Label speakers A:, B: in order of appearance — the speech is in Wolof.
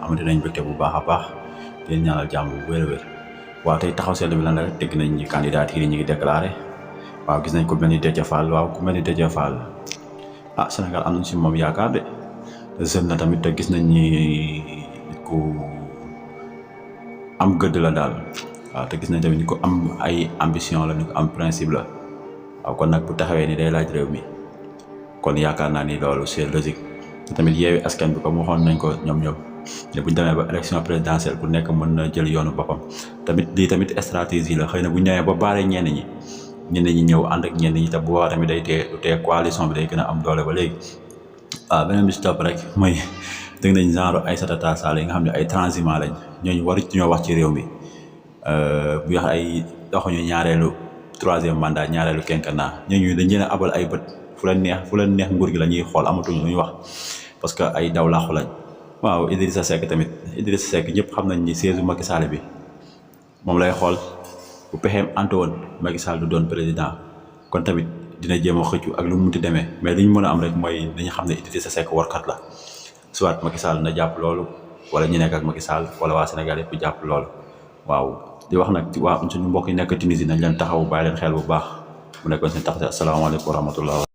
A: amati nañ mbégte bu baax a baax di ñaanal jàmm bu wér a wér waaw tey taxaw seetlu bi lan la rek dégg nañ ñi candidature yi ñu ngi déclaré waaw gis nañ ku mel ni Déthié Fall waaw ku mel ni Déthié Fall Sénégal am nañ si moom yaakaar de jeune na tamit te gis nañ ni nit ku am gëdd la daal waaw te gis nañ tamit ni ko am ay ambition la ni ko am principe la waaw kon nag bu taxawee ni day laaj réew mi kon yaakaar naa ni loolu c'est logique te tamit Yewwi Askan Wi comme waxoon nañ ko ñoom ne bu ñu demee ba élection présidentielle ku nekk mën na jël yoonu boppam tamit lii tamit stratégie la xëy na bu ñu demee ba baare ñenn ñi ñëw ànd ak ñenn ñi te bu boobaa tamit day tee coalition bi day gën a am doole ba léegi waaw beneen bi si topp rek mooy dégg nañ genre Aïssata Tall Sall yi nga xam ne ay transhumants lañ ñooñu waru ñoo wax ci réew mi bu wax ay waxuñu ñaareelu troisième mandat ñaareelu quinquennat ñooñu dañ leen a abal ay bët fu leen neex nguur gi la ñuy xool amatuñu lu ñuy wax parce que ay daw laaxu lañ waaw Idrissa Seck tamit Idrissa Seck ñëpp xam nañ ni siège Macky Sall bi moom lay xool bu pexeem antu woon Macky Sall du doon président kon tamit dina jéem a xëccu ak lu mu munti demee mais li ñu mën a am rek mooy dañu xam ne Idrissa Seck warkat la soit Macky Sall na jàpp loolu wala ñu nekk ak Macky Sall wala waa Sénégal yëpp jàpp loolu waaw di wax nag waa suñu mbokk yi nekk Tunisie nañ leen taxaw bàyyi leen xel bu baax mu nekkoon seen tax asalaamaaleykum wa rahmatullah